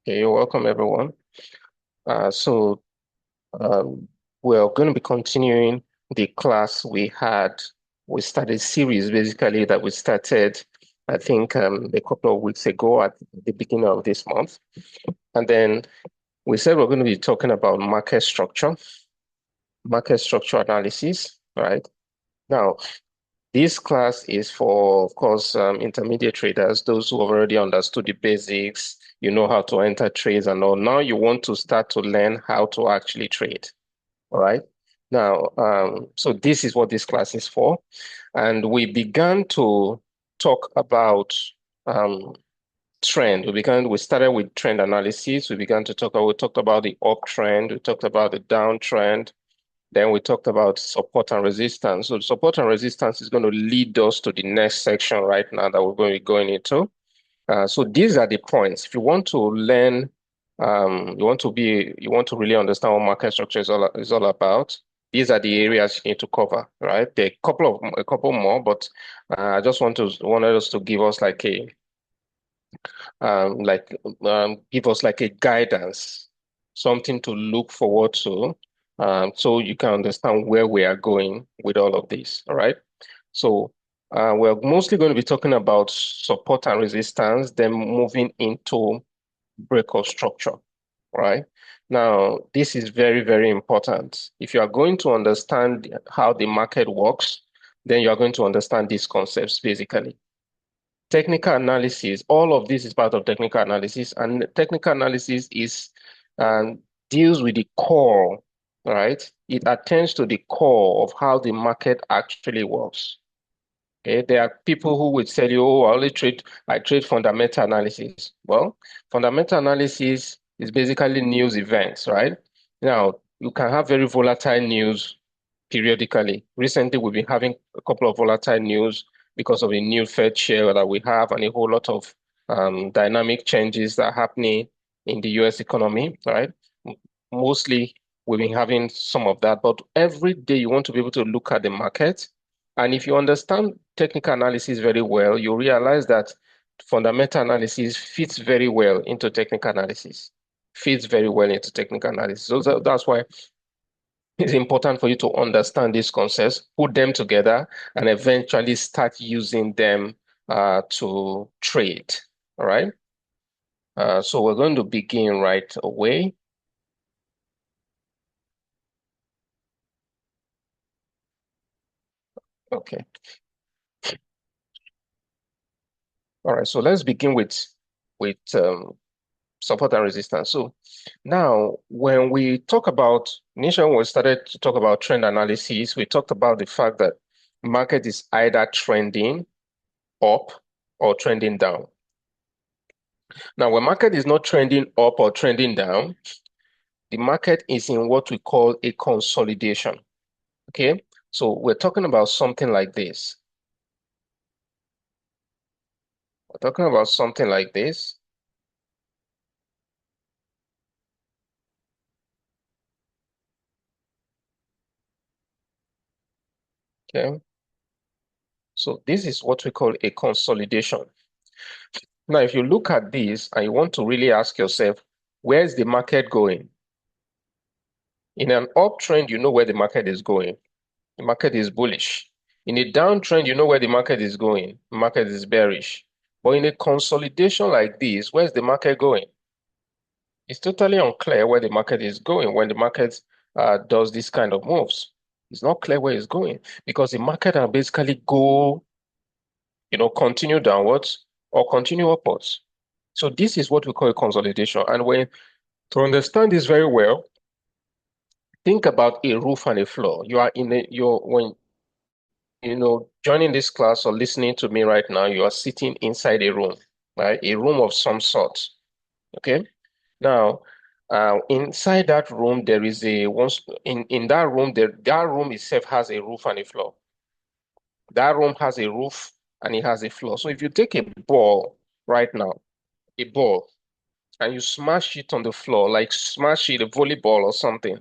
Okay, you're welcome, everyone. So um, we're going to be continuing the class we had. We started series basically that we started, I think, a couple of weeks ago at the beginning of this month. And then we said we're going to be talking about market structure analysis, right? Now, this class is for, of course, intermediate traders, those who have already understood the basics, you know how to enter trades and all. Now you want to start to learn how to actually trade. All right. Now, so this is what this class is for. And we began to talk about um, trend. We started with trend analysis. We talked about the uptrend, we talked about the downtrend, then we talked about support and resistance. So support and resistance is going to lead us to the next section right now that we're going to be going into. So these are the points. If you want to learn, you want to really understand what market structure is all about. These are the areas you need to cover, right? There are a couple more, but I just wanted us to give us like give us like a guidance, something to look forward to, so you can understand where we are going with all of this. All right. So we're mostly going to be talking about support and resistance, then moving into breakout structure, right? Now, this is very, very important. If you are going to understand how the market works, then you are going to understand these concepts basically. Technical analysis, all of this is part of technical analysis, and technical analysis is deals with the core, right? It attends to the core of how the market actually works. Okay, there are people who would tell you, "Oh, I trade fundamental analysis." Well, fundamental analysis is basically news events, right? Now, you can have very volatile news periodically. Recently, we've been having a couple of volatile news because of the new Fed chair that we have and a whole lot of dynamic changes that are happening in the US economy, right? Mostly, we've been having some of that, but every day you want to be able to look at the market. And if you understand technical analysis very well, you realize that fundamental analysis fits very well into technical analysis, fits very well into technical analysis. So that's why it's important for you to understand these concepts, put them together, and eventually start using them to trade. All right. So we're going to begin right away. Okay. All right. So let's begin with support and resistance. So now, when we talk about initially when we started to talk about trend analysis, we talked about the fact that market is either trending up or trending down. Now, when market is not trending up or trending down, the market is in what we call a consolidation. Okay, so we're talking about something like this. We're talking about something like this. Okay, so this is what we call a consolidation. Now, if you look at this and you want to really ask yourself, where's the market going? In an uptrend, you know where the market is going. The market is bullish. In a downtrend, you know where the market is going. The market is bearish. But in a consolidation like this, where's the market going? It's totally unclear where the market is going when the market does this kind of moves. It's not clear where it's going because the market can basically go, continue downwards or continue upwards. So this is what we call a consolidation. And when to understand this very well, think about a roof and a floor. You are in a you're when joining this class or listening to me right now, you are sitting inside a room, right? A room of some sort. Okay. Now, inside that room, there is a once in that room, that room itself has a roof and a floor. That room has a roof and it has a floor. So if you take a ball right now, a ball, and you smash it on the floor, like smash it, a volleyball or something,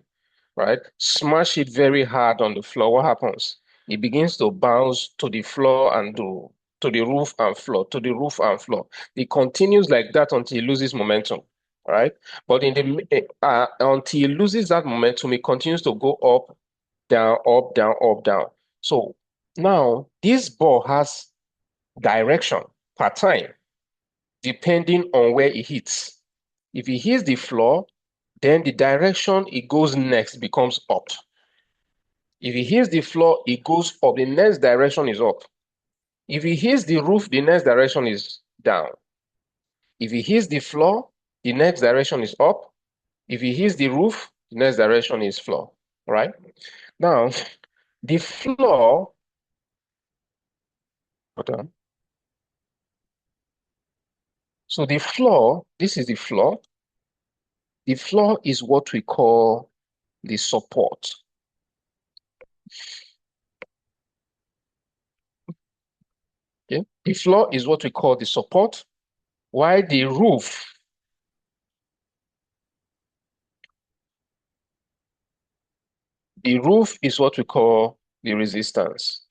right? Smash it very hard on the floor. What happens? It begins to bounce to the floor and to the roof and floor, to the roof and floor. It continues like that until it loses momentum. right? But until it loses that momentum, it continues to go up, down, up, down, up, down. So now this ball has direction per time, depending on where it hits. If it hits the floor, then the direction it goes next becomes up. If it hits the floor, it goes up. The next direction is up. If it hits the roof, the next direction is down. If it hits the floor, the next direction is up. If it hits the roof, the next direction is floor. Right? Now, the floor, hold on. So the floor, this is the floor. The floor is what we call the support. Okay? The floor is what we call the support, while the roof is what we call the resistance.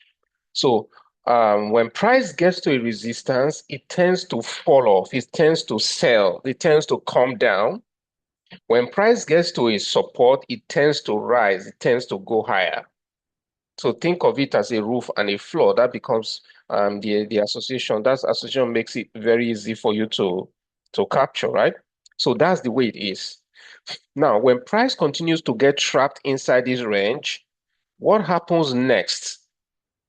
So when price gets to a resistance, it tends to fall off, it tends to sell, it tends to come down. When price gets to a support, it tends to rise, it tends to go higher. So think of it as a roof and a floor. That becomes the association. That association makes it very easy for you to capture, right? So that's the way it is. Now, when price continues to get trapped inside this range, what happens next?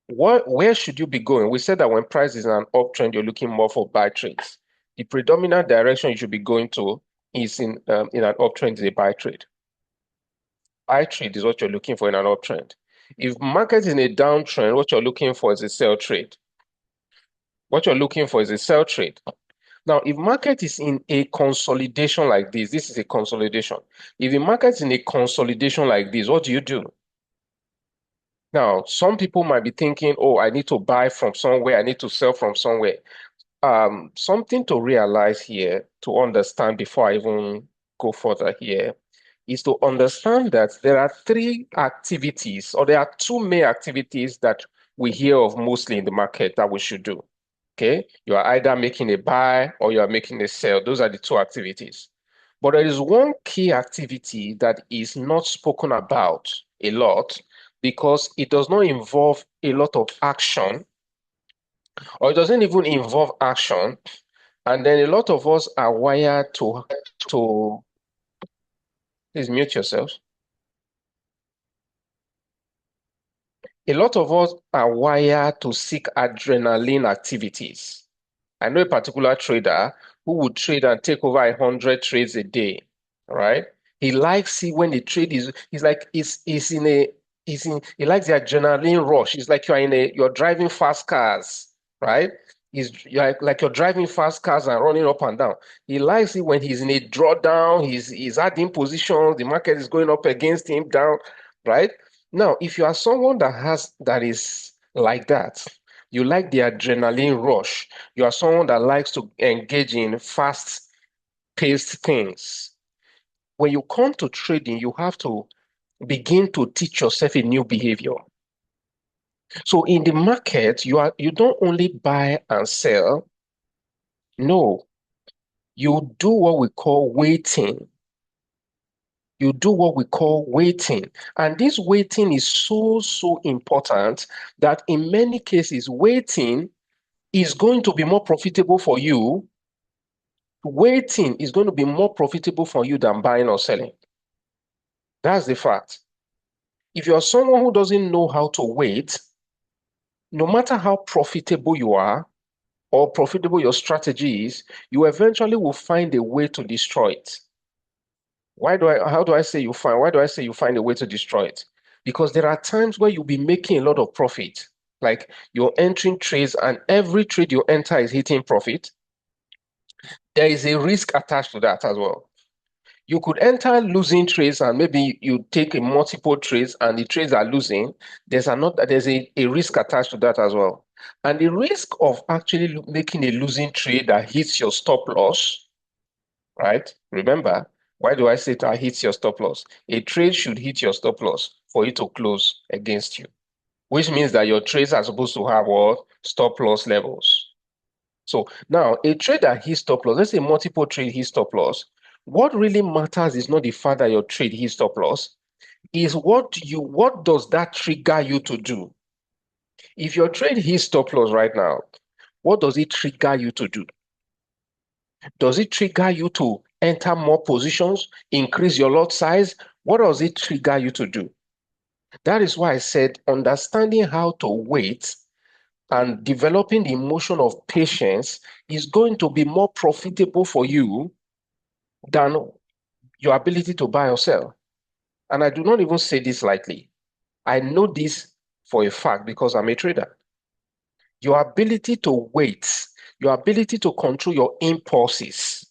Where should you be going? We said that when price is in an uptrend, you're looking more for buy trades. The predominant direction you should be going to is in an uptrend is a buy trade. Buy trade is what you're looking for in an uptrend. If market is in a downtrend, what you're looking for is a sell trade. What you're looking for is a sell trade. Now, if market is in a consolidation like this is a consolidation. If the market is in a consolidation like this, what do you do? Now, some people might be thinking, oh, I need to buy from somewhere, I need to sell from somewhere. Something to realize here, to understand before I even go further here, is to understand that there are three activities, or there are two main activities that we hear of mostly in the market that we should do. Okay, you are either making a buy or you are making a sell. Those are the two activities. But there is one key activity that is not spoken about a lot because it does not involve a lot of action, or it doesn't even involve action. And then a lot of us are wired to please mute yourselves. A lot of us are wired to seek adrenaline activities. I know a particular trader who would trade and take over 100 trades a day, right? He likes it when the trade is, he's like, he's in a, he likes the adrenaline rush. It's like you're driving fast cars, right? You're like you're driving fast cars and running up and down. He likes it when he's in a drawdown, he's adding positions, the market is going up against him down, right? Now, if you are someone that is like that, you like the adrenaline rush, you are someone that likes to engage in fast-paced things. When you come to trading, you have to begin to teach yourself a new behavior. So in the market, you don't only buy and sell. No, you do what we call waiting. You do what we call waiting. And this waiting is so, so important that in many cases, waiting is going to be more profitable for you. Waiting is going to be more profitable for you than buying or selling. That's the fact. If you're someone who doesn't know how to wait, no matter how profitable you are or profitable your strategy is, you eventually will find a way to destroy it. How do I say you find, why do I say you find a way to destroy it? Because there are times where you'll be making a lot of profit. Like you're entering trades and every trade you enter is hitting profit. There is a risk attached to that as well. You could enter losing trades and maybe you take a multiple trades and the trades are losing. There's a risk attached to that as well. And the risk of actually making a losing trade that hits your stop loss, right? Remember, why do I say that hits your stop loss? A trade should hit your stop loss for it to close against you, which means that your trades are supposed to have what? Stop loss levels. So now a trade that hits stop loss, let's say multiple trade hits stop loss. What really matters is not the fact that your trade hit stop loss, is what does that trigger you to do? If your trade hits stop loss right now, what does it trigger you to do? Does it trigger you to enter more positions, increase your lot size? What does it trigger you to do? That is why I said understanding how to wait and developing the emotion of patience is going to be more profitable for you than your ability to buy or sell. And I do not even say this lightly. I know this for a fact because I'm a trader. Your ability to wait, your ability to control your impulses.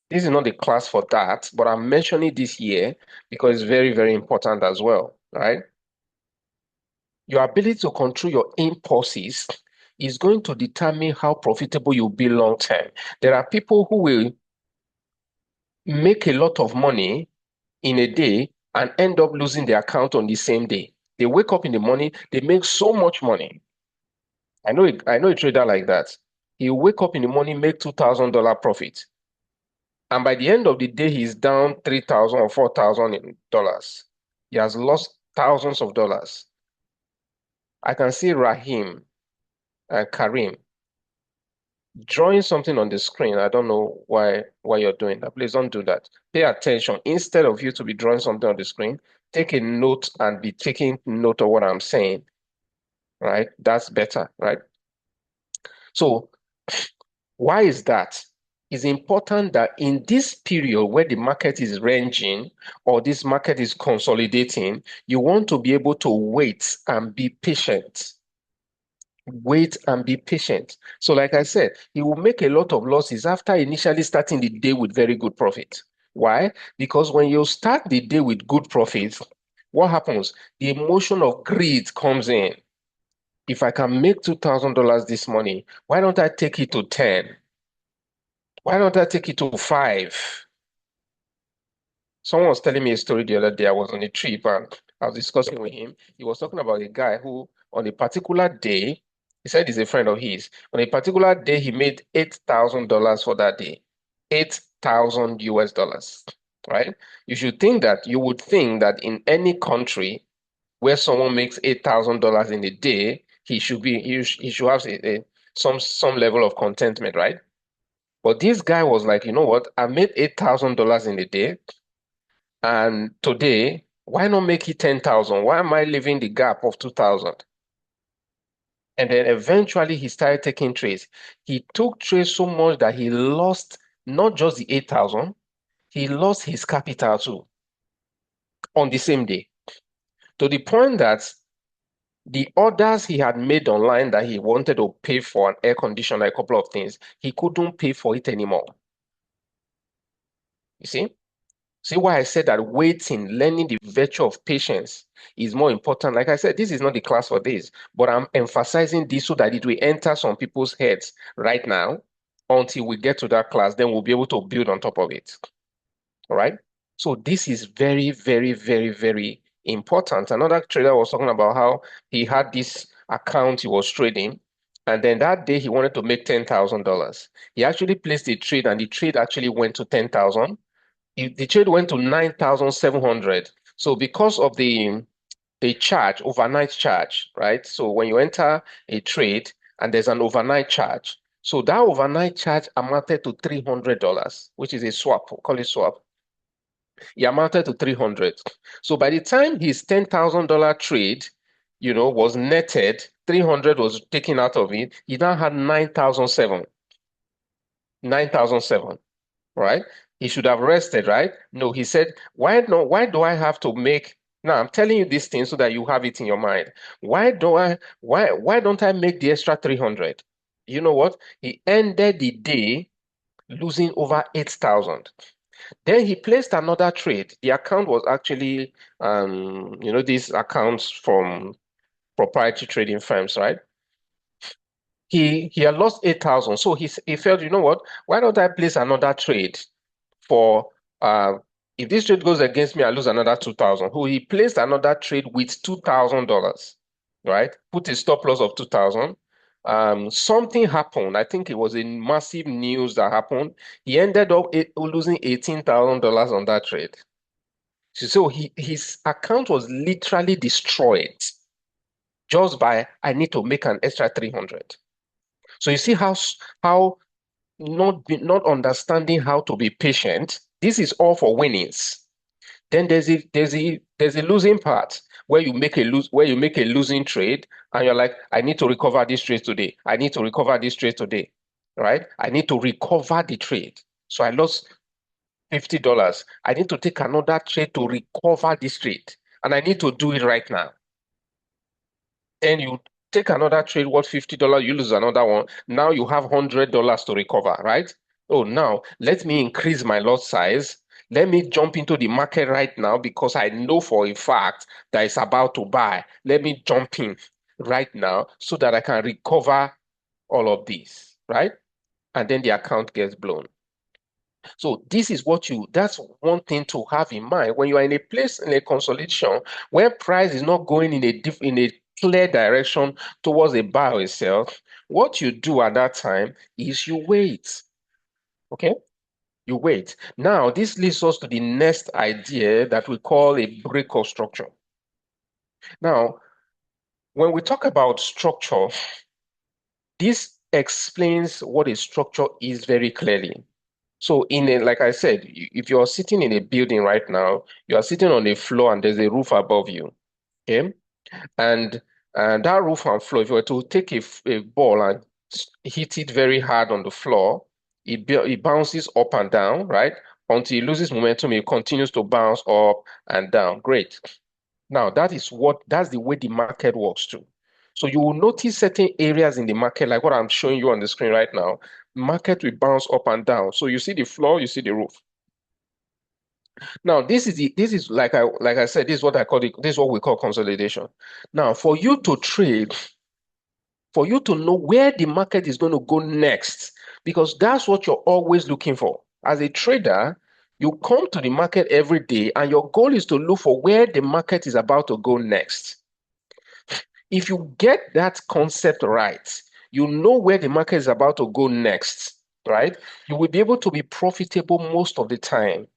This is not the class for that, but I'm mentioning this here because it's very, very important as well, right? Your ability to control your impulses is going to determine how profitable you'll be long term. There are people who will make a lot of money in a day and end up losing their account on the same day. They wake up in the morning, they make so much money. I know a trader like that. He'll wake up in the morning, make $2,000 profit. And by the end of the day, he's down 3,000 or 4,000 in dollars. He has lost thousands of dollars. I can see Rahim and Karim drawing something on the screen. I don't know why you're doing that. Please don't do that. Pay attention. Instead of you to be drawing something on the screen, take a note and be taking note of what I'm saying. Right? That's better, right? So why is that? It's important that in this period where the market is ranging or this market is consolidating, you want to be able to wait and be patient. Wait and be patient. So, like I said, he will make a lot of losses after initially starting the day with very good profit. Why? Because when you start the day with good profits, what happens? The emotion of greed comes in. If I can make $2,000 this morning, why don't I take it to 10? Why don't I take it to 5? Someone was telling me a story the other day. I was on a trip and I was discussing with him. He was talking about a guy who, on a particular day, he said he's a friend of his. On a particular day, he made $8,000 for that day. 8,000 US dollars, right? You would think that in any country where someone makes $8,000 in a day, he should have some level of contentment, right? But this guy was like, you know what? I made $8,000 in a day. And today, why not make it 10,000? Why am I leaving the gap of 2,000? And then eventually he started taking trades. He took trades so much that he lost not just the 8,000, he lost his capital too on the same day. To the point that the orders he had made online that he wanted to pay for an air conditioner, a couple of things, he couldn't pay for it anymore. You see? See why I said that waiting, learning the virtue of patience is more important. Like I said, this is not the class for this, but I'm emphasizing this so that it will enter some people's heads right now until we get to that class. Then we'll be able to build on top of it. All right. So this is very, very, very, very important. Another trader was talking about how he had this account he was trading, and then that day he wanted to make $10,000. He actually placed a trade, and the trade actually went to 10,000. The trade went to 9,700. So because of the charge, overnight charge, right? So when you enter a trade and there's an overnight charge, so that overnight charge amounted to $300, which is a swap, we'll call it swap. It amounted to 300. So by the time his $10,000 trade, was netted, 300 was taken out of it, he now had 9,007. 9,007. Right? He should have rested, right? No, he said, why no, why do I have to make now I'm telling you this thing so that you have it in your mind. Why don't I make the extra 300? You know what? He ended the day losing over 8,000. Then he placed another trade. The account was actually these accounts from proprietary trading firms, right? He had lost 8,000. So he felt, you know what? Why don't I place another trade for uh if this trade goes against me, I lose another 2,000. Who he placed another trade with $2,000, right? Put a stop loss of 2,000. Something happened. I think it was a massive news that happened. He ended up losing $18,000 on that trade. So his account was literally destroyed just by I need to make an extra 300. So you see how not understanding how to be patient. This is all for winnings. Then there's a losing part where you make a losing trade and you're like, I need to recover this trade today. I need to recover this trade today. Right? I need to recover the trade. So I lost $50. I need to take another trade to recover this trade. And I need to do it right now. Then you take another trade worth $50, you lose another one. Now you have $100 to recover, right? Oh, now let me increase my lot size. Let me jump into the market right now because I know for a fact that it's about to buy. Let me jump in right now so that I can recover all of this, right? And then the account gets blown. So that's one thing to have in mind when you are in a place in a consolidation where price is not going in a clear direction towards a buy or a sell. What you do at that time is you wait. Okay? You wait. Now, this leads us to the next idea that we call a break of structure. Now, when we talk about structure, this explains what a structure is very clearly. So like I said, if you're sitting in a building right now, you are sitting on a floor and there's a roof above you. Okay. And that roof and floor, if you were to take a ball and hit it very hard on the floor, it bounces up and down, right? Until it loses momentum, it continues to bounce up and down. Great. Now, that's the way the market works too. So you will notice certain areas in the market, like what I'm showing you on the screen right now, market will bounce up and down. So you see the floor, you see the roof. Now, this is like I said, this is what we call consolidation. Now, for you to know where the market is going to go next, because that's what you're always looking for. As a trader, you come to the market every day and your goal is to look for where the market is about to go next. If you get that concept right, you know where the market is about to go next, right? You will be able to be profitable most of the time.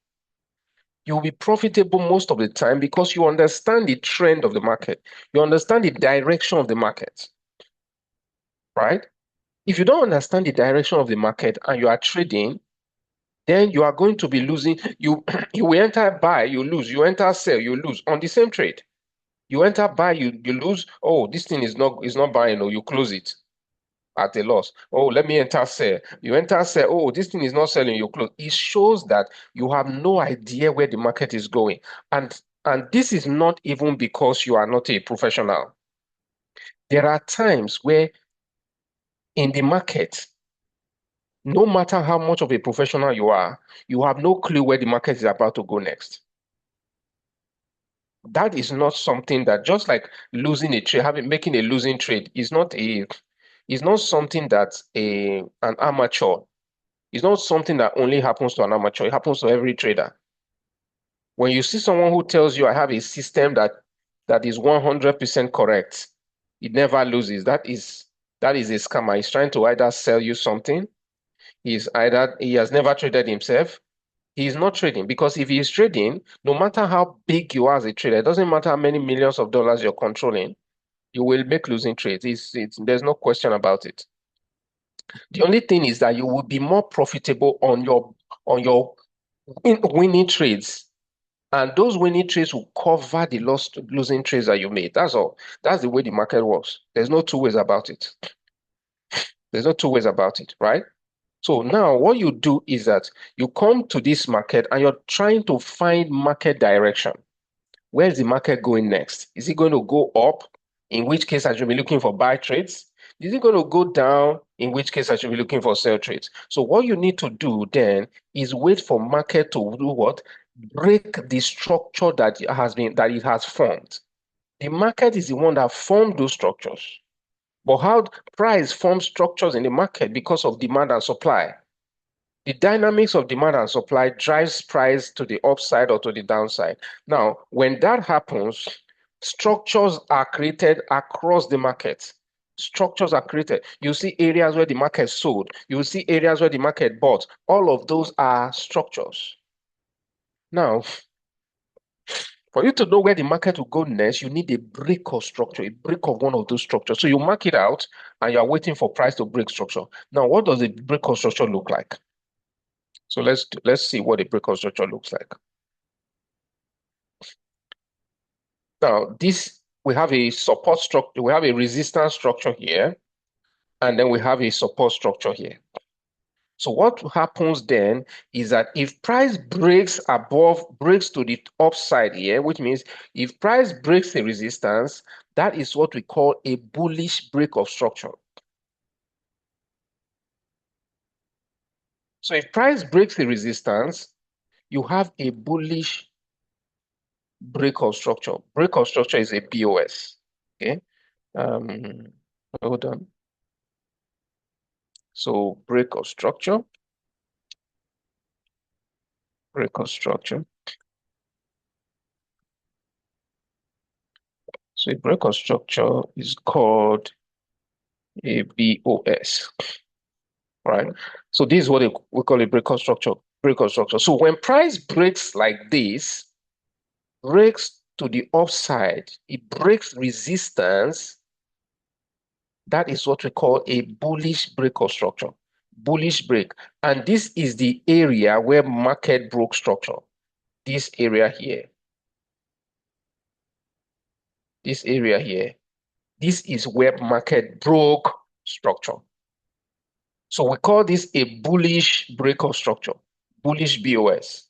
You will be profitable most of the time because you understand the trend of the market. You understand the direction of the market, right? If you don't understand the direction of the market and you are trading, then you are going to be losing. You will enter buy, you lose. You enter sell, you lose on the same trade. You enter buy, you lose. Oh, this thing is not buying, or you close it at a loss. Oh, let me enter sell. You enter sell. Oh, this thing is not selling, you close. It shows that you have no idea where the market is going. And this is not even because you are not a professional. There are times where in the market, no matter how much of a professional you are, you have no clue where the market is about to go next. That is not something that just like losing a trade, making a losing trade is not something that an amateur. It's not something that only happens to an amateur. It happens to every trader. When you see someone who tells you I have a system that is 100% correct, it never loses. That is a scammer. He's trying to either sell you something. He has never traded himself. He is not trading because if he is trading, no matter how big you are as a trader, it doesn't matter how many millions of dollars you're controlling, you will make losing trades. There's no question about it. The only thing is that you will be more profitable on your winning trades, and those winning trades will cover the losing trades that you made. That's all. That's the way the market works. There's no two ways about it. There's no two ways about it, right? So now what you do is that you come to this market and you're trying to find market direction. Where is the market going next? Is it going to go up? In which case I should be looking for buy trades. Is it going to go down? In which case I should be looking for sell trades. So what you need to do then is wait for market to do what? Break the structure that it has formed. The market is the one that formed those structures. But how price forms structures in the market because of demand and supply. The dynamics of demand and supply drives price to the upside or to the downside. Now, when that happens, structures are created across the market. Structures are created. You see areas where the market sold. You will see areas where the market bought. All of those are structures. Now, for you to know where the market will go next, you need a break of structure, a break of one of those structures. So you mark it out and you are waiting for price to break structure. Now, what does a break of structure look like? So let's see what a break of structure looks like. Now, this we have a support structure, we have a resistance structure here, and then we have a support structure here. So what happens then is that if price breaks to the upside here, which means if price breaks the resistance, that is what we call a bullish break of structure. So if price breaks the resistance, you have a bullish break of structure. Break of structure is a BOS. Okay. Um, hold on. So break of structure. Break of structure. So a break of structure is called a BOS, right? So this is what we call a break of structure. Break of structure. So when price breaks like this, breaks to the upside, it breaks resistance. That is what we call a bullish break of structure. Bullish break. And this is the area where market broke structure. This area here. This area here. This is where market broke structure. So we call this a bullish break of structure, bullish BOS.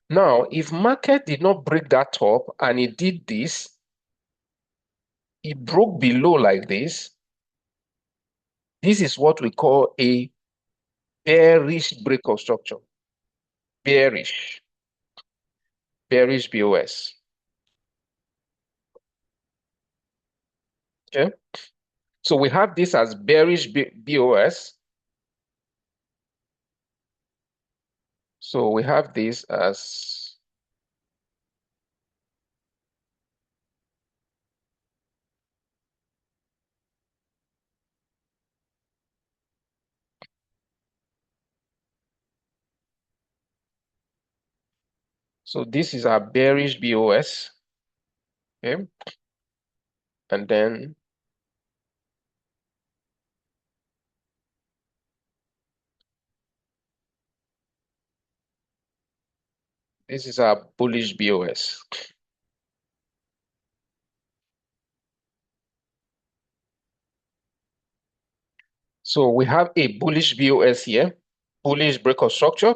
Now, if market did not break that top and it did this, it broke below like this. This is what we call a bearish break of structure. Bearish. Bearish BOS. Okay. So we have this as bearish BOS. So we have this as so this is our bearish BOS. Okay. And then this is our bullish BOS. So we have a bullish BOS here, bullish break of structure.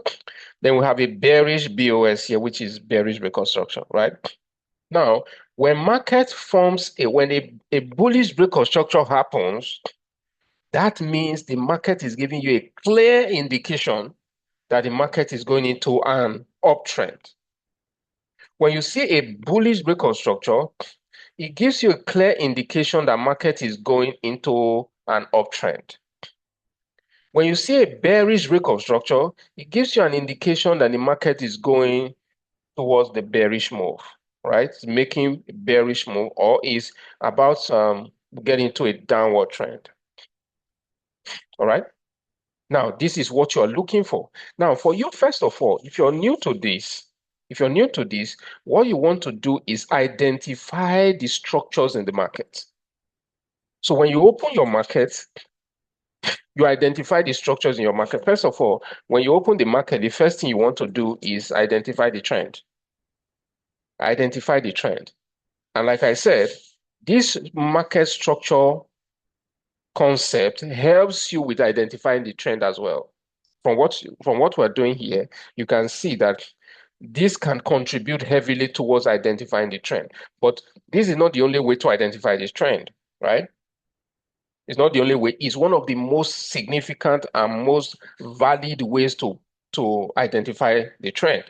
Then we have a bearish BOS here, which is bearish break of structure, right? Now, when market forms when a bullish break of structure happens, that means the market is giving you a clear indication that the market is going into an uptrend. When you see a bullish break of structure, it gives you a clear indication that market is going into an uptrend. When you see a bearish break of structure, it gives you an indication that the market is going towards the bearish move, right? It's making a bearish move or is about getting to a downward trend. All right. Now, this is what you're looking for. Now, for you, first of all, if you're new to this, what you want to do is identify the structures in the market. So when you open your market, you identify the structures in your market. First of all, when you open the market, the first thing you want to do is identify the trend. Identify the trend. And like I said, this market structure concept helps you with identifying the trend as well. From what we're doing here, you can see that this can contribute heavily towards identifying the trend. But this is not the only way to identify this trend, right? It's not the only way. It's one of the most significant and most valid ways to identify the trend,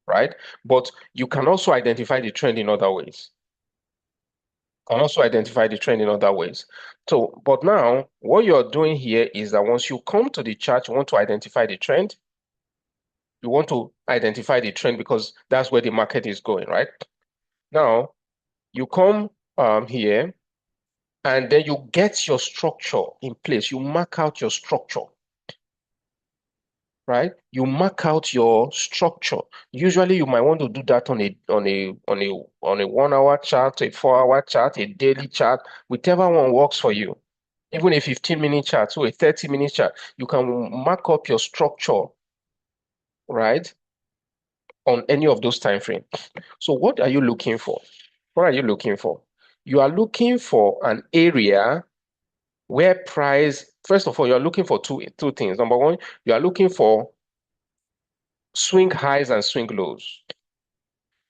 right? But you can also identify the trend in other ways. Can also identify the trend in other ways. So, but now what you're doing here is that once you come to the chart, you want to identify the trend. You want to identify the trend because that's where the market is going, right? Now, you come here And then you get your structure in place. You mark out your structure, right? You mark out your structure. Usually you might want to do that on a 1 hour chart, a 4 hour chart, a daily chart, whichever one works for you. Even a 15-minute chart, so a 30-minute chart, you can mark up your structure, right? On any of those time frames. So what are you looking for? What are you looking for? You are looking for an area where price, first of all, you're looking for two things. Number one, you are looking for swing highs and swing lows.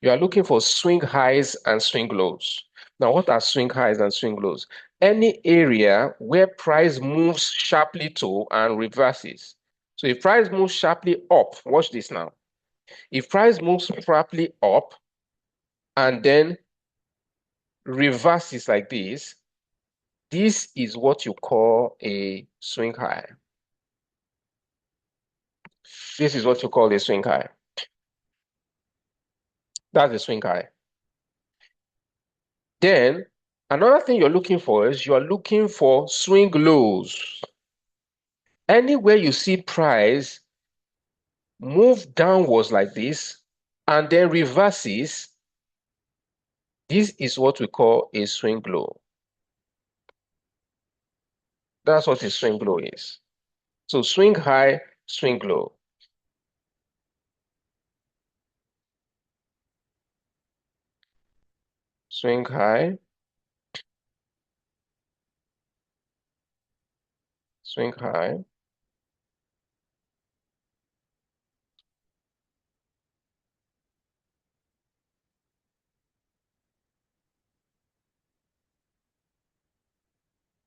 You are looking for swing highs and swing lows. Now, what are swing highs and swing lows? Any area where price moves sharply to and reverses. So if price moves sharply up, watch this now. If price moves sharply up and then reverses like this is what you call a swing high. This is what you call a swing high. That's a swing high. Then another thing you're looking for is you're looking for swing lows. Anywhere you see price move downwards like this and then reverses, this is what we call a swing low. That's what a swing low is. So swing high, swing low. Swing high, swing high.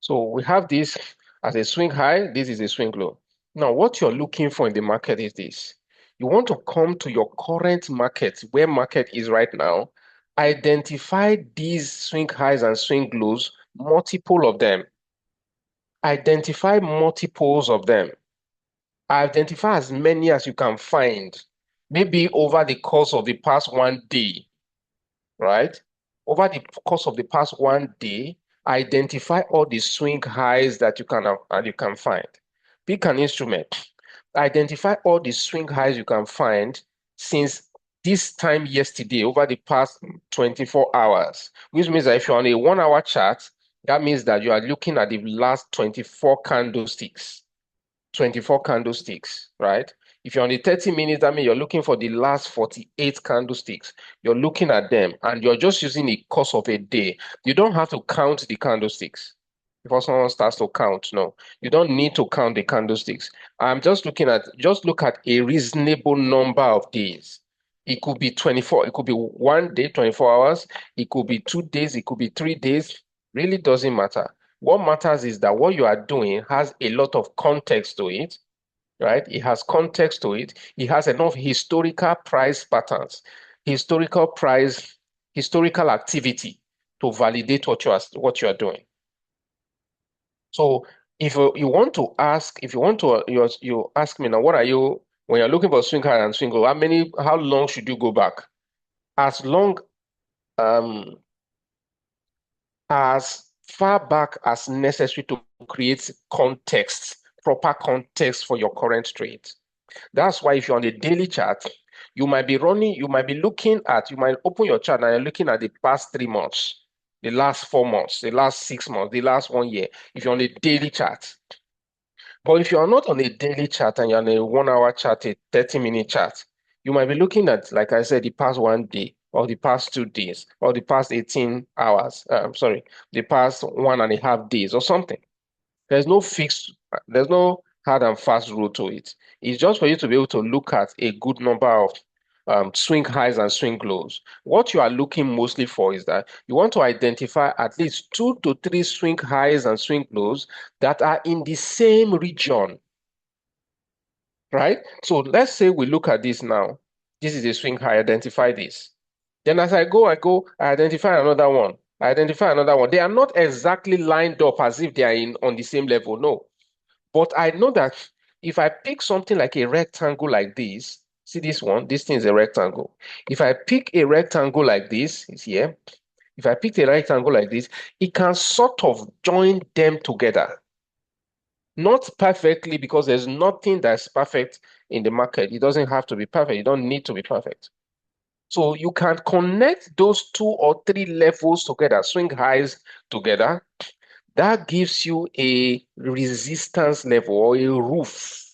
So we have this as a swing high, this is a swing low. Now, what you're looking for in the market is this. You want to come to your current market, where market is right now, identify these swing highs and swing lows, multiple of them. Identify multiples of them. Identify as many as you can find, maybe over the course of the past 1 day, right? Over the course of the past 1 day, identify all the swing highs that you can find. Pick an instrument. Identify all the swing highs you can find since this time yesterday, over the past 24 hours, which means that if you're on a 1 hour chart, that means that you are looking at the last 24 candlesticks. 24 candlesticks, right? If you're on the 30 minutes, that means you're looking for the last 48 candlesticks. You're looking at them and you're just using the course of a day. You don't have to count the candlesticks before someone starts to count. No, you don't need to count the candlesticks. I'm just just look at a reasonable number of days. It could be 24, it could be 1 day, 24 hours. It could be 2 days, it could be 3 days. Really doesn't matter. What matters is that what you are doing has a lot of context to it, right? It has context to it. It has enough historical price patterns, historical price, historical activity to validate what you are doing. So if you want to ask, if you want to, you ask me now, what are you, when you're looking for swing high and swing low, how long should you go back? As long, um, as far back as necessary to create context, proper context for your current trade. That's why if you're on the daily chart, you might open your chart and you're looking at the past 3 months, the last 4 months, the last 6 months, the last 1 year, if you're on the daily chart. But if you're not on a daily chart and you're on a 1 hour chart, a 30-minute chart, you might be looking at, like I said, the past 1 day, or the past 2 days, or the past 18 hours. Sorry, the past 1.5 days or something. There's no hard and fast rule to it. It's just for you to be able to look at a good number of swing highs and swing lows. What you are looking mostly for is that you want to identify at least 2 to 3 swing highs and swing lows that are in the same region, right? So let's say we look at this now. This is a swing high, identify this. Then as I identify another one. I identify another one. They are not exactly lined up as if they are on the same level, no. But I know that if I pick something like a rectangle like this, see this one, this thing is a rectangle. If I pick a rectangle like this, it's here, if I picked a rectangle like this, it can sort of join them together. Not perfectly, because there's nothing that's perfect in the market. It doesn't have to be perfect. You don't need to be perfect. So you can connect those two or three levels together, swing highs together. That gives you a resistance level or a roof.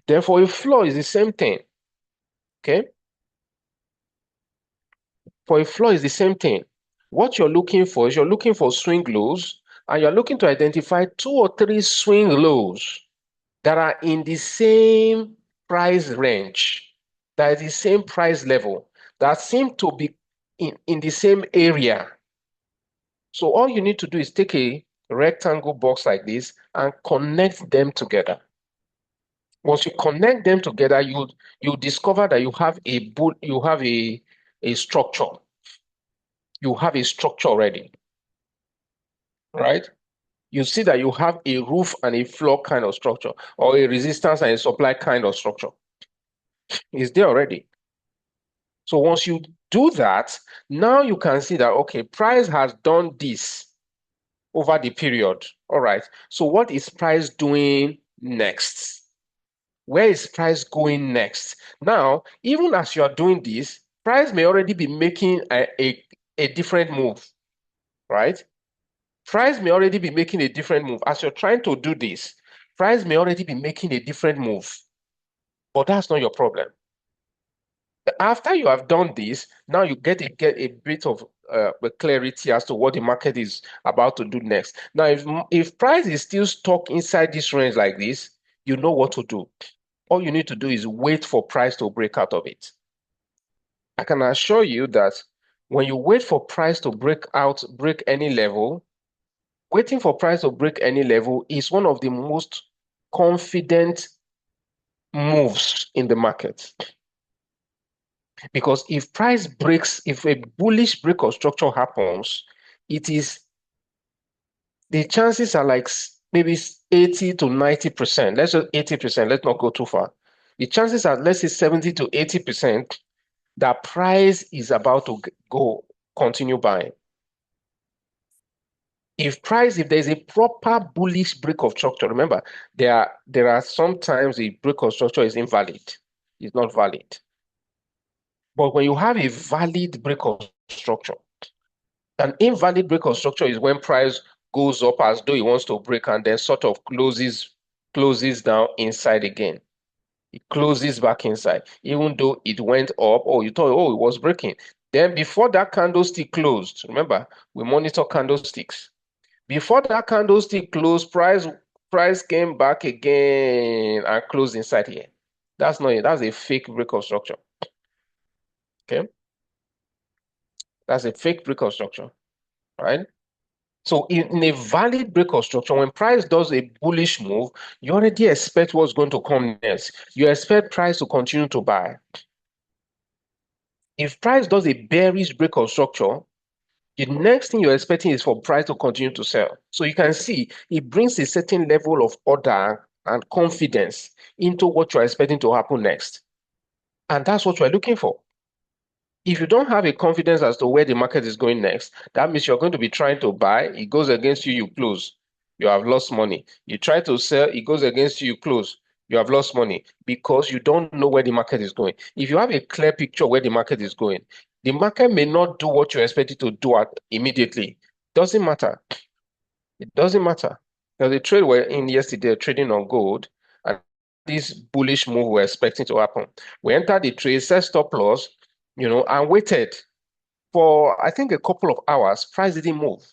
Therefore, a floor is the same thing. Okay? For a floor is the same thing. What you're looking for is you're looking for swing lows, and you're looking to identify two or three swing lows that are in the same price range, that is the same price level, that seem to be in the same area. So all you need to do is take a rectangle box like this and connect them together. Once you connect them together, you discover that you have a structure. You have a structure already, right? You see that you have a roof and a floor kind of structure, or a resistance and a supply kind of structure. It's there already. So once you do that, now you can see that, okay, price has done this over the period. All right. So what is price doing next? Where is price going next? Now, even as you are doing this, price may already be making a different move, right? Price may already be making a different move. As you're trying to do this, price may already be making a different move, but that's not your problem. After you have done this, now you get a bit of clarity as to what the market is about to do next. Now, if price is still stuck inside this range like this, you know what to do. All you need to do is wait for price to break out of it. I can assure you that when you wait for price to break any level, waiting for price to break any level is one of the most confident moves in the market. Because if a bullish break of structure happens, it is the chances are like maybe 80 to 90%. Let's say 80%, let's not go too far. The chances are, let's say 70 to 80% that price is about to go continue buying. If there's a proper bullish break of structure, remember, there are sometimes the break of structure is invalid, it's not valid. But when you have a valid break of structure, an invalid break of structure is when price goes up as though it wants to break and then sort of closes down inside again. It closes back inside, even though it went up, or you thought, oh, it was breaking. Then before that candlestick closed, remember, we monitor candlesticks. Before that candlestick closed, price came back again and closed inside here. That's not it. That's a fake break of structure. Okay, that's a fake break of structure, right? So in a valid break of structure, when price does a bullish move, you already expect what's going to come next. You expect price to continue to buy. If price does a bearish break of structure, the next thing you're expecting is for price to continue to sell. So you can see it brings a certain level of order and confidence into what you're expecting to happen next. And that's what we're looking for. If you don't have a confidence as to where the market is going next, that means you're going to be trying to buy, it goes against you, you close. You have lost money. You try to sell, it goes against you, you close. You have lost money because you don't know where the market is going. If you have a clear picture where the market is going, the market may not do what you expect it to do immediately. Doesn't matter. It doesn't matter. There's a trade we're in yesterday, trading on gold, and this bullish move we're expecting to happen. We entered the trade, set stop loss, and waited for, I think, a couple of hours. Price didn't move.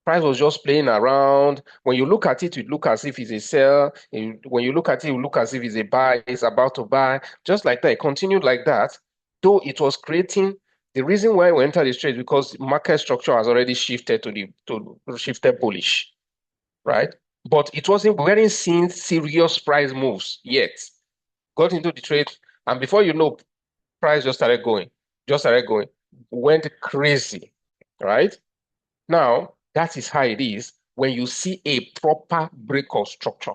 Price was just playing around. When you look at it, it look as if it's a sell. When you look at it, it look as if it's a buy. It's about to buy. Just like that, it continued like that. Though it was creating the reason why we entered this trade is because market structure has already shifted to shifted bullish, right? But we weren't seeing serious price moves yet. Got into the trade, and before you know, price just started going, went crazy, right? Now, that is how it is when you see a proper break of structure.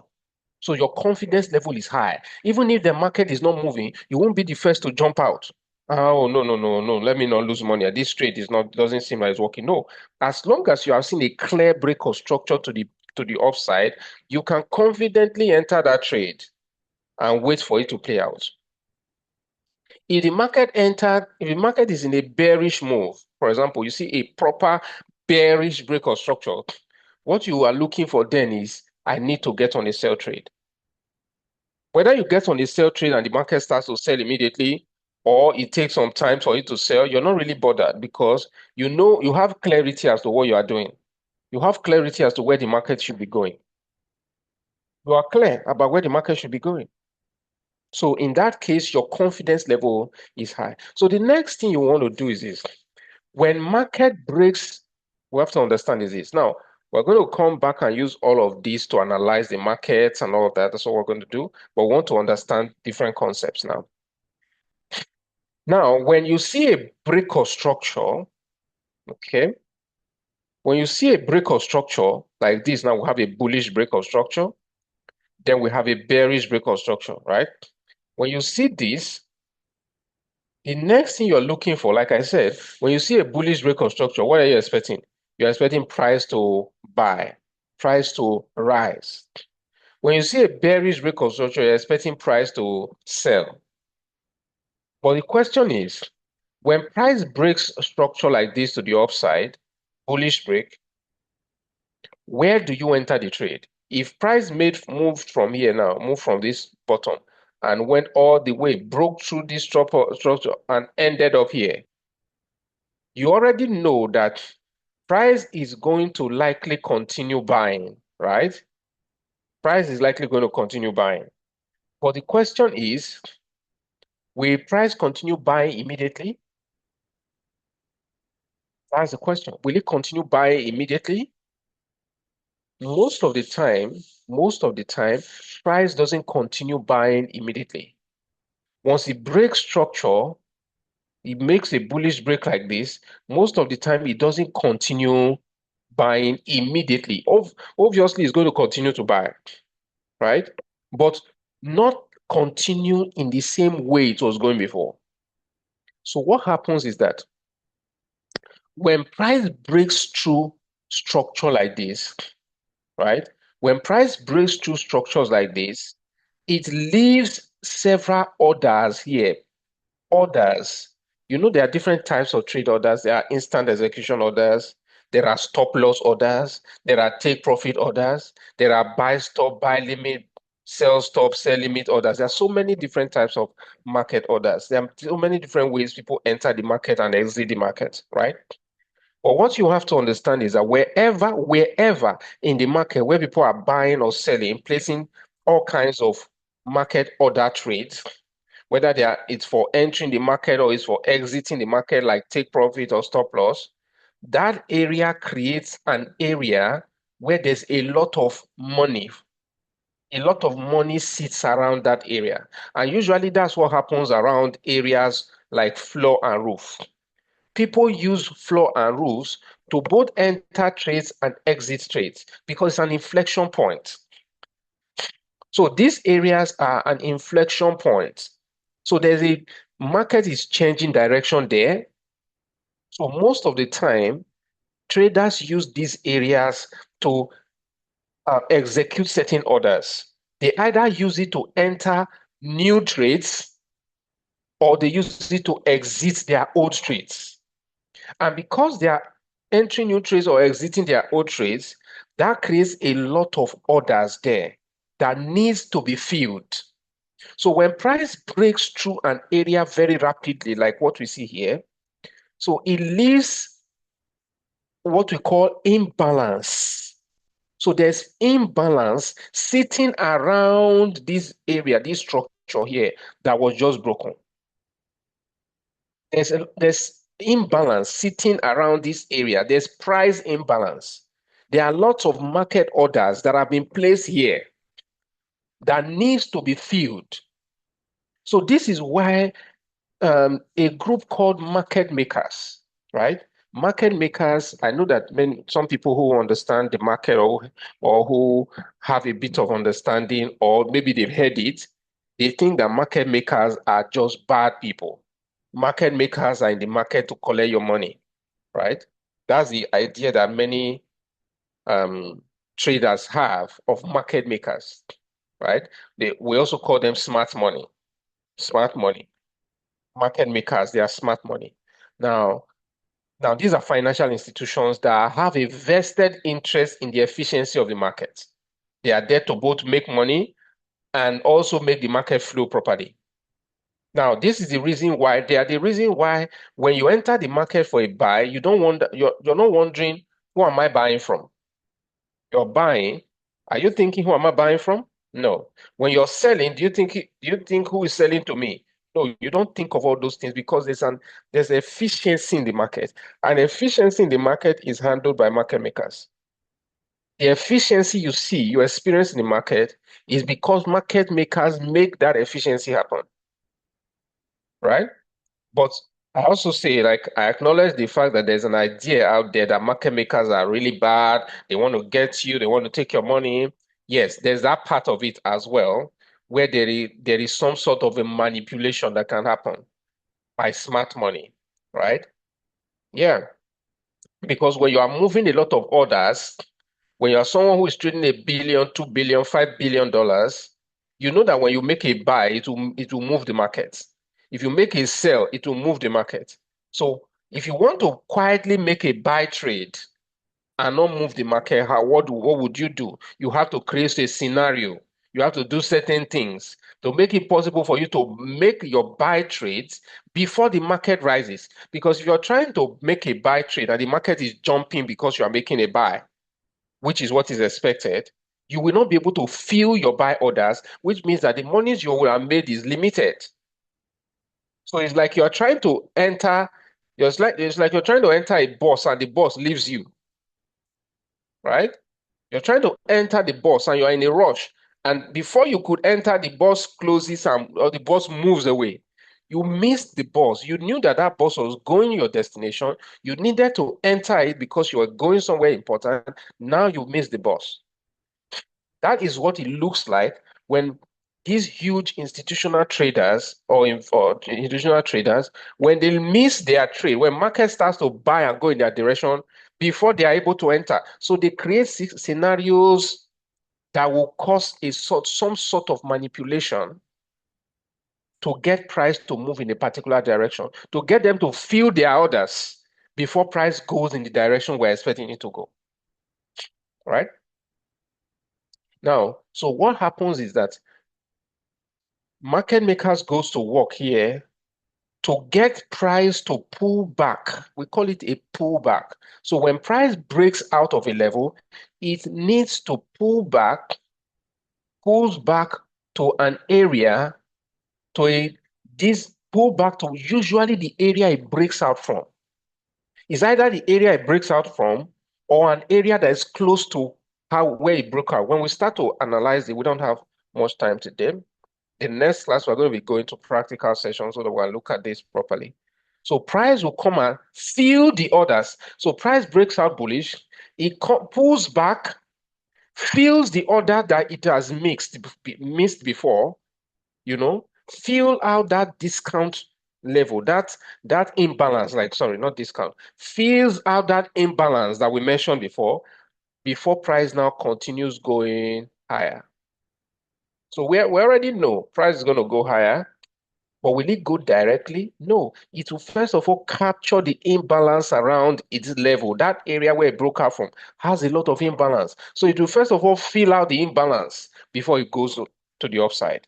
So your confidence level is high. Even if the market is not moving, you won't be the first to jump out Oh, no, no, no, no. Let me not lose money. This trade is not doesn't seem like it's working. No. As long as you have seen a clear break of structure to the upside, you can confidently enter that trade and wait for it to play out. If the market is in a bearish move, for example, you see a proper bearish break of structure, what you are looking for then is, I need to get on a sell trade. Whether you get on a sell trade and the market starts to sell immediately, or it takes some time for it to sell, you're not really bothered because you know you have clarity as to what you are doing. You have clarity as to where the market should be going. You are clear about where the market should be going. So in that case, your confidence level is high. So the next thing you want to do is this. When market breaks, we have to understand is this. Now, we're going to come back and use all of these to analyze the markets and all of that. That's what we're going to do. But we want to understand different concepts now. Now, when you see a break of structure, okay, when you see a break of structure like this, now we have a bullish break of structure, then we have a bearish break of structure, right? When you see this, the next thing you're looking for, like I said, when you see a bullish break of structure, what are you expecting? You're expecting price to buy, price to rise. When you see a bearish break of structure, you're expecting price to sell. But the question is, when price breaks a structure like this to the upside, bullish break, where do you enter the trade? If price moved from here now, moved from this bottom and went all the way, broke through this structure and ended up here, you already know that price is going to likely continue buying, right? Price is likely going to continue buying. But the question is, will price continue buying immediately? That's the question. Will it continue buying immediately? Most of the time, most of the time, price doesn't continue buying immediately. Once it breaks structure, it makes a bullish break like this. Most of the time, it doesn't continue buying immediately. Obviously, it's going to continue to buy, right? But not continue in the same way it was going before. So what happens is that when price breaks through structure like this, right? When price breaks through structures like this, it leaves several orders here. Orders. You know, there are different types of trade orders. There are instant execution orders. There are stop loss orders. There are take profit orders. There are buy stop, buy limit, sell stop, sell limit orders. There are so many different types of market orders. There are so many different ways people enter the market and exit the market, right? But what you have to understand is that wherever in the market where people are buying or selling, placing all kinds of market order trades, whether it's for entering the market or it's for exiting the market, like take profit or stop loss, that area creates an area where there's a lot of money. A lot of money sits around that area. And usually that's what happens around areas like floor and roof. People use floor and roofs to both enter trades and exit trades because it's an inflection point. So these areas are an inflection point. So there's a market is changing direction there. So most of the time, traders use these areas to execute certain orders. They either use it to enter new trades or they use it to exit their old trades. And because they are entering new trades or exiting their old trades, that creates a lot of orders there that needs to be filled. So when price breaks through an area very rapidly, like what we see here, so it leaves what we call imbalance. So there's imbalance sitting around this area, this structure here that was just broken. There's imbalance sitting around this area. There's price imbalance. There are lots of market orders that have been placed here that needs to be filled. So this is why a group called market makers, right? Market makers, I know that some people who understand the market or who have a bit of understanding, or maybe they've heard it, they think that market makers are just bad people. market makers are in the market to collect your money, right? That's the idea that many um, traders have of market makers, right? We also call them smart money. Smart money. Market makers, they are smart money. Now, now these are financial institutions that have a vested interest in the efficiency of the market. They are there to both make money and also make the market flow properly. Now, this is the reason why they are the reason why when you enter the market for a buy, you don't wonder you're not wondering who am I buying from? You're buying. Are you thinking who am I buying from? No. When you're selling, do you think who is selling to me? No, you don't think of all those things because there's efficiency in the market. And efficiency in the market is handled by market makers. The efficiency you experience in the market is because market makers make that efficiency happen, right? But I also say, like, I acknowledge the fact that there's an idea out there that market makers are really bad. They want to get you, they want to take your money. Yes, there's that part of it as well, where there is some sort of a manipulation that can happen by smart money, right? Yeah, because when you are moving a lot of orders, when you are someone who is trading 1 billion, 2 billion, $5 billion, you know that when you make a buy, it will move the market. If you make a sell, it will move the market. So if you want to quietly make a buy trade and not move the market, what would you do? You have to create a scenario. You have to do certain things to make it possible for you to make your buy trades before the market rises. Because if you're trying to make a buy trade and the market is jumping because you are making a buy, which is what is expected, you will not be able to fill your buy orders, which means that the monies you will have made is limited. So it's like you're trying to enter, it's like you're trying to enter a bus and the bus leaves you, right? You're trying to enter the bus and you're in a rush. And before you could enter, the bus closes or the bus moves away. You missed the bus. You knew that that bus was going your destination. You needed to enter it because you were going somewhere important. Now you missed the bus. That is what it looks like when these huge institutional traders or institutional traders, when they miss their trade, when market starts to buy and go in their direction before they are able to enter. So they create scenarios that will cause some sort of manipulation to get price to move in a particular direction, to get them to fill their orders before price goes in the direction we're expecting it to go. Right? Now, so what happens is that market makers goes to work here to get price to pull back. We call it a pullback. So when price breaks out of a level, it needs to pulls back to an area, to a this pull back to usually the area it breaks out from. It's either the area it breaks out from or an area that is close to where it broke out. When we start to analyze it, we don't have much time today. In the next class, we're going to be going to practical sessions so that we'll look at this properly. So price will come and fill the orders. So price breaks out bullish, it pulls back, fills the order that it has missed before, fill out that discount level, that imbalance, like, sorry, not discount, fills out that imbalance that we mentioned before price now continues going higher. So we already know price is going to go higher, but will it go directly? No. It will first of all capture the imbalance around its level. That area where it broke out from has a lot of imbalance. So it will first of all fill out the imbalance before it goes to the upside.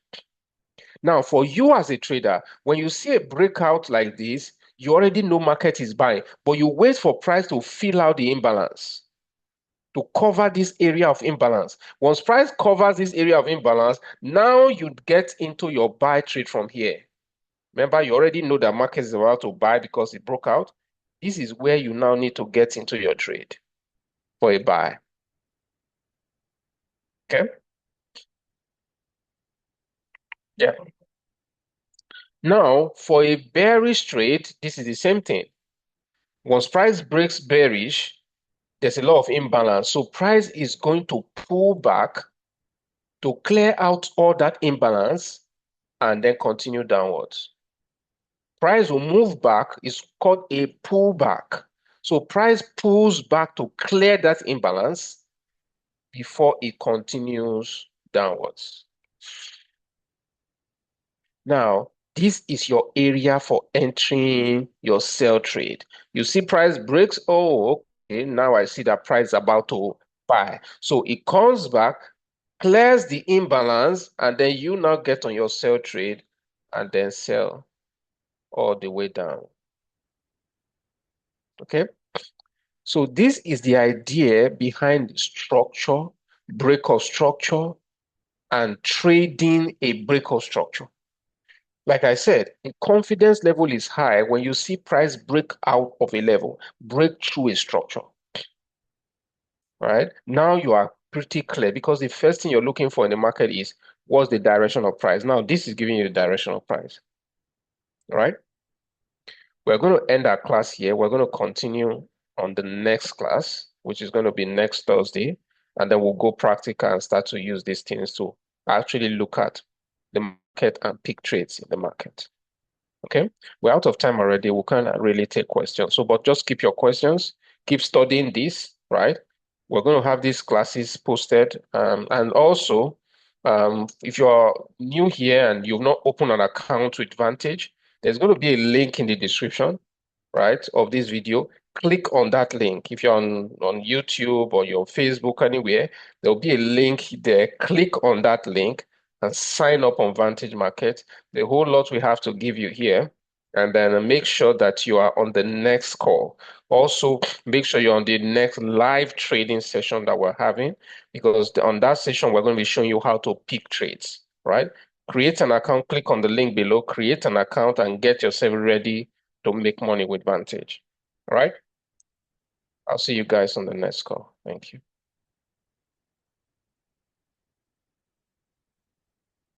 Now, for you as a trader, when you see a breakout like this, you already know market is buying, but you wait for price to fill out the imbalance, to cover this area of imbalance. Once price covers this area of imbalance, now you get into your buy trade from here. Remember, you already know that market is about to buy because it broke out. This is where you now need to get into your trade for a buy. Okay? Yeah. Now, for a bearish trade, this is the same thing. Once price breaks bearish, there's a lot of imbalance. So price is going to pull back to clear out all that imbalance and then continue downwards. Price will move back. It's called a pullback. So price pulls back to clear that imbalance before it continues downwards. Now, this is your area for entering your sell trade. You see price breaks. Oh, okay. Now I see that price is about to buy. So it comes back, clears the imbalance, and then you now get on your sell trade and then sell all the way down. Okay. So this is the idea behind structure, break of structure, and trading a break of structure. Like I said, the confidence level is high when you see price break out of a level, break through a structure, right? Now you are pretty clear because the first thing you're looking for in the market is what's the direction of price. Now this is giving you the direction of price, right? We're going to end our class here. We're going to continue on the next class, which is going to be next Thursday. And then we'll go practical and start to use these things to actually look at the market and pick trades in the market. Okay, we're out of time already. We can't really take questions. So, but just keep your questions, keep studying this, right? We're going to have these classes posted. And also, if you're new here and you've not opened an account with Vantage, there's going to be a link in the description, right, of this video. Click on that link. If you're on YouTube or your Facebook, anywhere, there'll be a link there. Click on that link and sign up on Vantage Market. The whole lot we have to give you here. And then make sure that you are on the next call. Also, make sure you're on the next live trading session that we're having, because on that session, we're going to be showing you how to pick trades, right? Create an account, click on the link below, create an account, and get yourself ready to make money with Vantage. All right. I'll see you guys on the next call. Thank you.